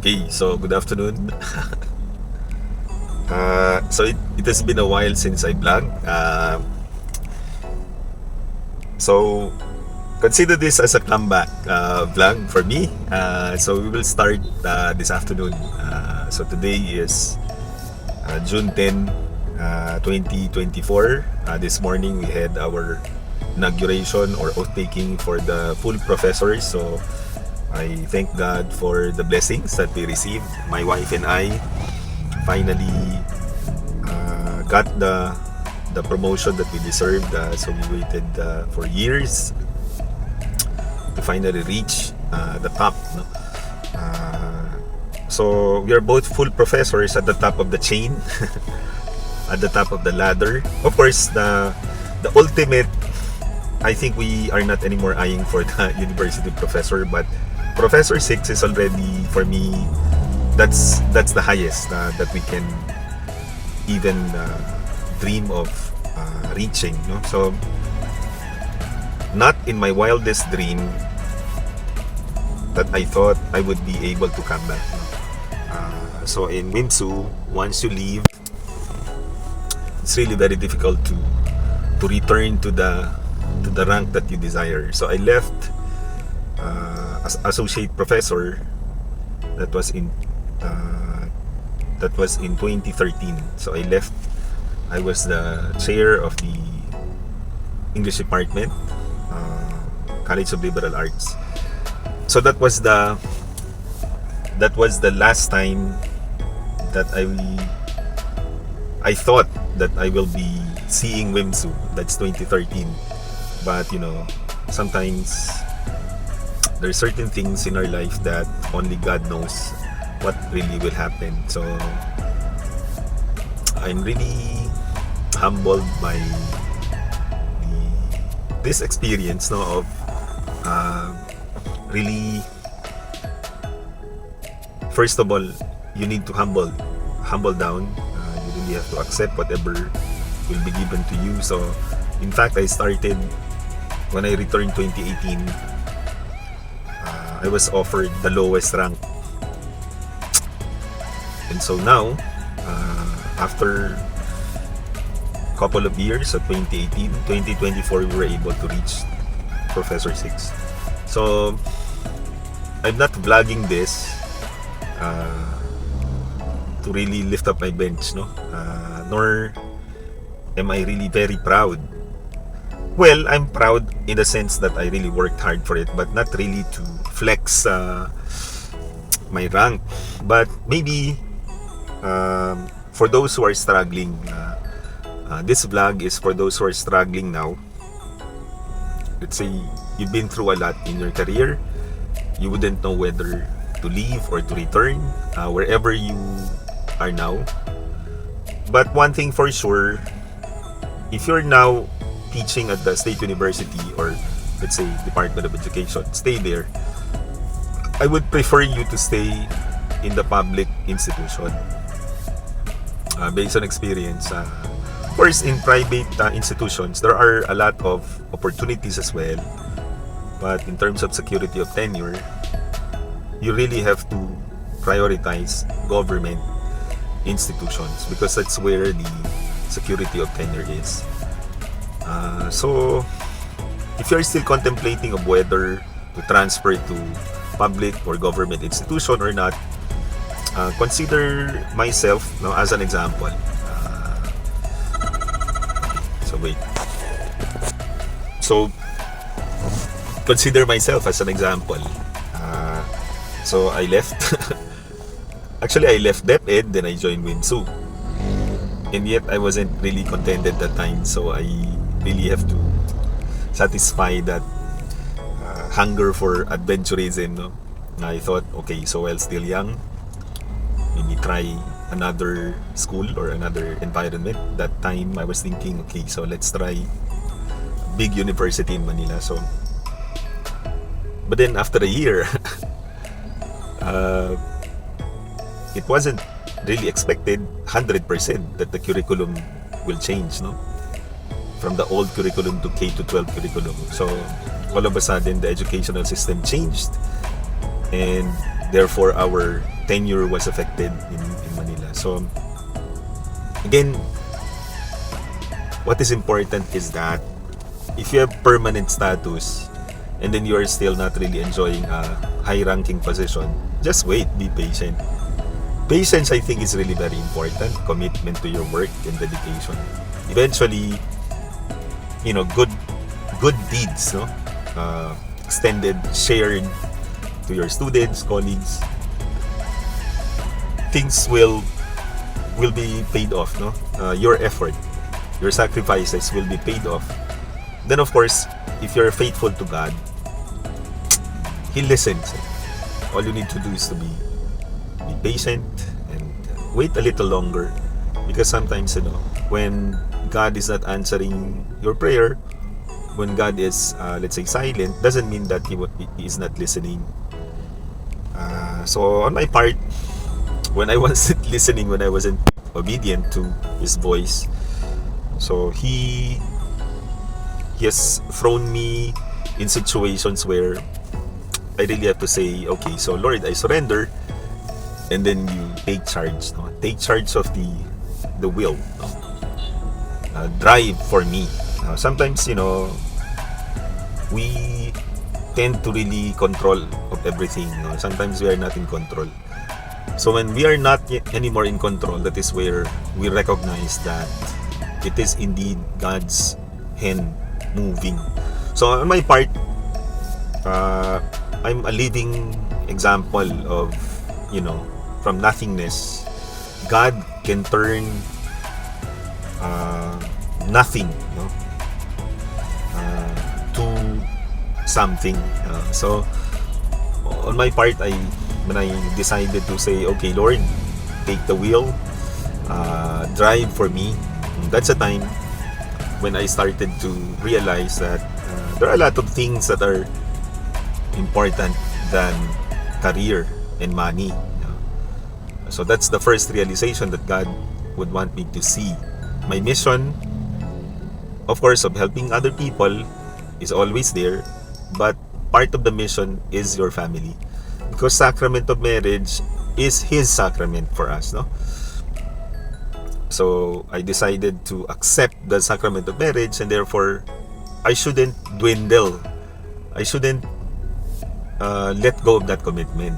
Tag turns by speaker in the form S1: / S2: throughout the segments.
S1: Okay, so good afternoon. So it has been a while since I vlog. So consider this as a comeback vlog for me. So we will start this afternoon. So today is June 10, 2024. This morning we had our inauguration or oath taking for the full professors. So I thank God for the blessings that we received. My wife and I finally got the promotion that we deserved. So we waited for years to finally reach the top. No? So we are both full professors at the top of the chain, at the top of the ladder. Of course, the ultimate, I think we are not anymore eyeing for the university professor, but Professor 6 is already, for me, that's the highest that we can even dream of reaching. No? So, not in my wildest dream that I thought I would be able to come back. No? So in WIMSU, once you leave, it's really very difficult to return to the rank that you desire. So I left as associate professor. That was in 2013. So I left. I was the chair of the English department, College of Liberal Arts. So that was the last time that I thought that I will be seeing WIMSU. That's 2013. But sometimes there's certain things in our life that only God knows what really will happen. So I'm really humbled by this experience, no, of really, first of all, you need to humble down. You really have to accept whatever will be given to you. So in fact, I started when I returned 2018. I was offered the lowest rank, and so now after a couple of years, at 2018, 2024, we were able to reach Professor 6. So I'm not vlogging this to really lift up my bench, no? Nor am I really very proud. Well, I'm proud in the sense that I really worked hard for it, but not really to flex my rank. But maybe for those who are struggling, this vlog is for those who are struggling now. Let's say you've been through a lot in your career. You wouldn't know whether to leave or to return wherever you are now. But one thing for sure, if you're now teaching at the state university or let's say Department of Education, stay there. I would prefer you to stay in the public institution based on experience. Of course, in private institutions, there are a lot of opportunities as well. But in terms of security of tenure, you really have to prioritize government institutions because that's where the security of tenure is. So, if you're still contemplating of whether to transfer to public or government institution or not, consider myself as an example. So consider myself as an example. So I left. Actually, I left DepEd, then I joined WIMSU. And yet, I wasn't really contented that time. So I really have to satisfy that hunger for adventurism. No? I thought, okay, so while still young, maybe try another school or another environment. That time, I was thinking, okay, so let's try big university in Manila. So, but then after a year, it wasn't really expected 100% that the curriculum will change, no? From the old curriculum to K-12 curriculum. So, all of a sudden, the educational system changed, and therefore our tenure was affected in Manila. So again, what is important is that if you have permanent status and then you are still not really enjoying a high-ranking position, just wait, be patient. Patience, I think, is really very important. Commitment to your work and dedication. Eventually, good deeds, no, extended, shared to your students, colleagues, things will be paid off, no. Your effort, your sacrifices will be paid off. Then, of course, if you're faithful to God, He listens. All you need to do is to be patient and wait a little longer, because sometimes, when God is not answering your prayer, when God is, let's say, silent, doesn't mean that He is not listening. So on my part, when I wasn't listening, when I wasn't obedient to His voice, so He has thrown me in situations where I really have to say, okay, so Lord, I surrender, and then you take charge, no? Take charge of the will, no? Drive for me. Sometimes, we tend to really control of everything, no? Sometimes we are not in control. So when we are not anymore in control, that is where we recognize that it is indeed God's hand moving. So on my part, I'm a living example of, from nothingness, God can turn nothing, to something. So on my part, when I decided to say, okay, Lord, take the wheel, drive for me, that's a time when I started to realize that there are a lot of things that are important than career and money. So that's the first realization that God would want me to see. My mission, of course, of helping other people is always there, but part of the mission is your family, because sacrament of marriage is His sacrament for us, no? So I decided to accept the sacrament of marriage, and therefore I shouldn't dwindle. I shouldn't let go of that commitment,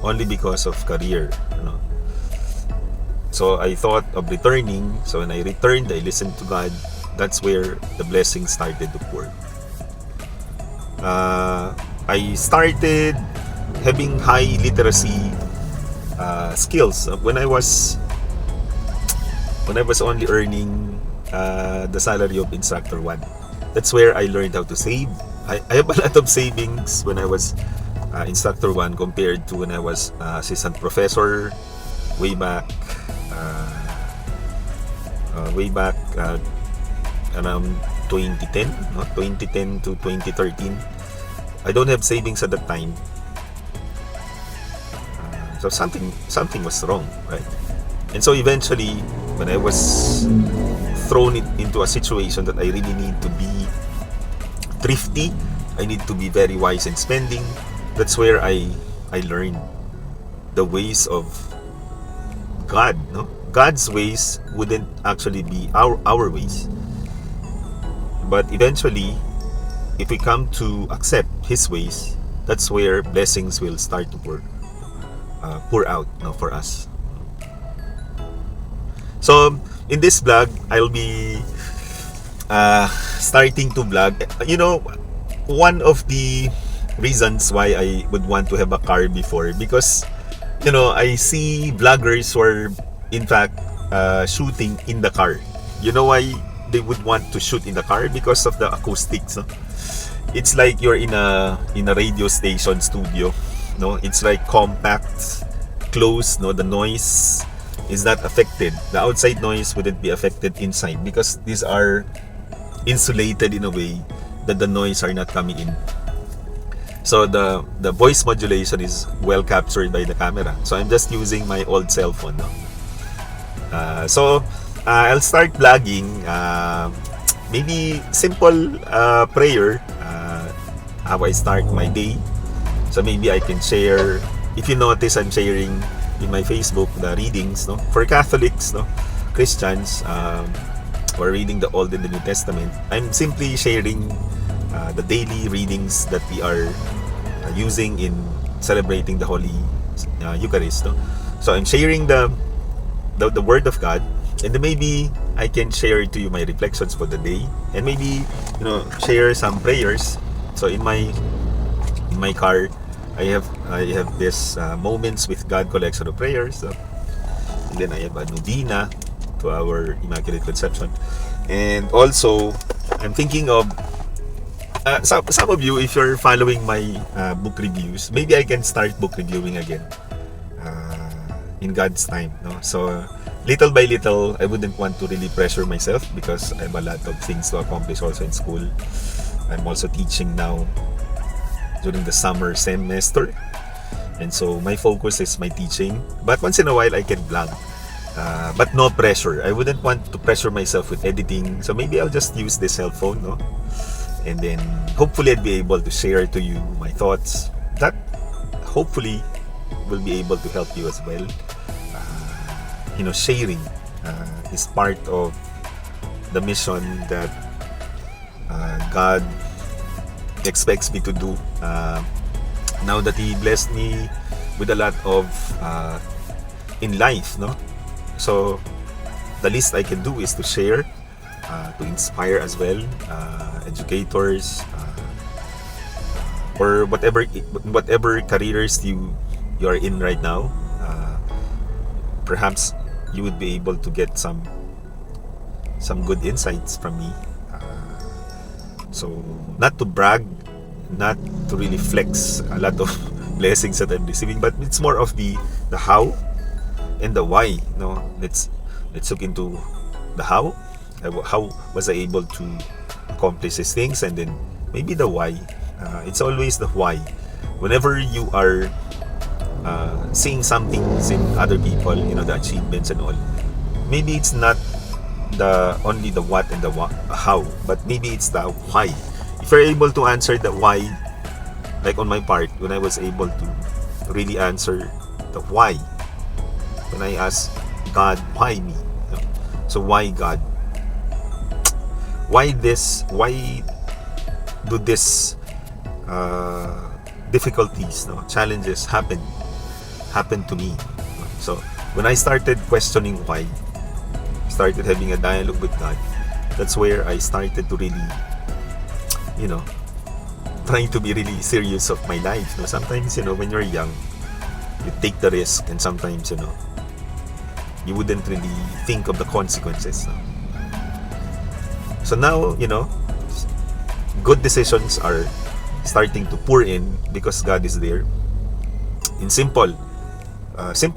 S1: only because of career. So I thought of returning. So when I returned, I listened to God. That's where the blessings started to pour. I started having high literacy skills when I was only earning the salary of instructor 1. That's where I learned how to save. I have a lot of savings when I was instructor 1 compared to when I was assistant professor way back around 2010, no? 2010 to 2013. I don't have savings at that time. So something was wrong, right? And so eventually, when I was thrown into a situation that I really need to be thrifty, I need to be very wise in spending, that's where I learned the ways of God, no? God's ways wouldn't actually be our ways. But eventually, if we come to accept His ways, that's where blessings will start to pour out, for us. So in this vlog, I'll be starting to vlog. One of the reasons why I would want to have a car before, because I see vloggers who are in fact shooting in the car. You know why they would want to shoot in the car? Because of the acoustics, no? It's like you're in a radio station studio, no? It's like compact, close, no? The noise is not affected. The outside noise wouldn't be affected inside, because these are insulated in a way that the noise are not coming in. So the voice modulation is well captured by the camera. So I'm just using my old cell phone now. So I'll start vlogging. Maybe simple prayer, how I start my day. So maybe I can share, if you notice, I'm sharing in my Facebook the readings, no, for Catholics, no, Christians, or reading the Old and the New Testament. I'm simply sharing the daily readings that we are using in celebrating the Holy Eucharist. No? So I'm sharing the Word of God, and then maybe I can share to you my reflections for the day, and maybe share some prayers. So in my car, I have this moments with God collection of prayers. So, and then I have a novena to our Immaculate Conception, and also I'm thinking of some of you, if you're following my book reviews, maybe I can start book reviewing again in God's time. No? So little by little, I wouldn't want to really pressure myself because I have a lot of things to accomplish also in school. I'm also teaching now during the summer semester, and so my focus is my teaching. But once in a while, I can blank. But no pressure. I wouldn't want to pressure myself with editing. So maybe I'll just use this cell phone, no? And then hopefully I'd be able to share to you my thoughts. That hopefully will be able to help you as well. Sharing is part of the mission that God expects me to do. Now that He blessed me with a lot of in life, no? So the least I can do is to share, to inspire as well, educators, or whatever careers you are in right now. Perhaps you would be able to get some good insights from me. So not to brag, not to really flex a lot of blessings that I'm receiving, but it's more of the how and the why. No, let's look into the how. How was I able to accomplish these things, and then maybe the why. It's always the why. Whenever you are seeing some things in other people, the achievements and all, maybe it's not only the what and the how, but maybe it's the why. If you're able to answer the why, like on my part, when I was able to really answer the why, when I asked God, why me? So why God? Why this? Why do this difficulties, challenges happen to me? So when I started questioning why, started having a dialogue with God, that's where I started to really, trying to be really serious of my life. Sometimes, when you're young, you take the risk, and sometimes, you wouldn't really think of the consequences. So now, good decisions are starting to pour in because God is there. In simple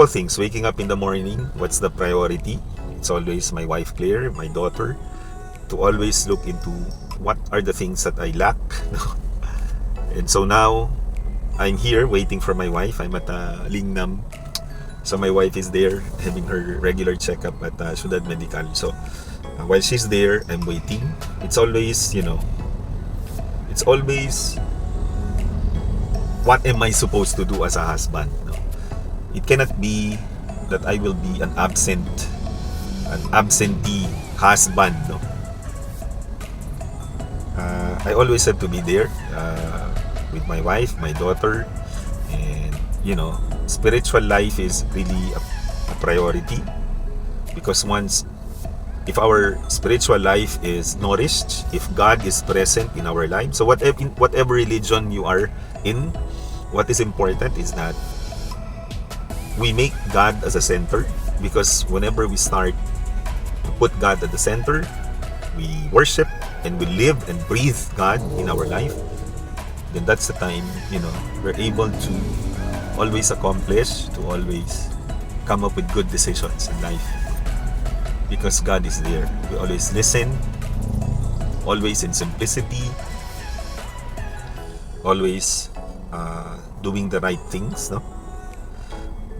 S1: things, waking up in the morning, what's the priority? It's always my wife Claire, my daughter, to always look into what are the things that I lack. And so now, I'm here waiting for my wife. I'm at Lingnam. So my wife is there having her regular checkup at Ciudad Medical. So while she's there, I'm waiting. It's always, what am I supposed to do as a husband? No? It cannot be that I will be an absentee husband. No? I always have to be there with my wife, my daughter, and spiritual life is really a priority, because if our spiritual life is nourished, if God is present in our life, so whatever religion you are in, what is important is that we make God as a center, because whenever we start to put God at the center, we worship and we live and breathe God in our life, then that's the time, we're able to always accomplish, to always come up with good decisions in life, because God is there. We always listen, always in simplicity, always doing the right things, no?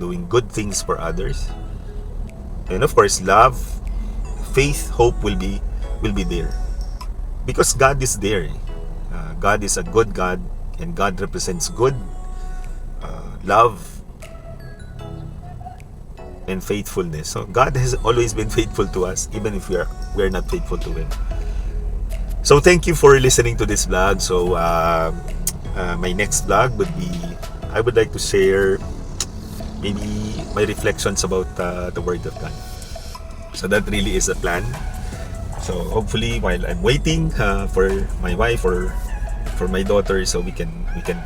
S1: Doing good things for others, and of course love, faith, hope will be there, because God is there. God is a good God, and God represents good, love, and faithfulness. So God has always been faithful to us, even if we are not faithful to Him. So thank you for listening to this vlog. So my next vlog would be, I would like to share maybe my reflections about the Word of God. So that really is a plan. So hopefully while I'm waiting for my wife or for my daughter, so we can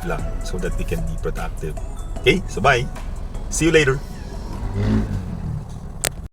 S1: vlog so that we can be productive. Okay, so bye. See you later.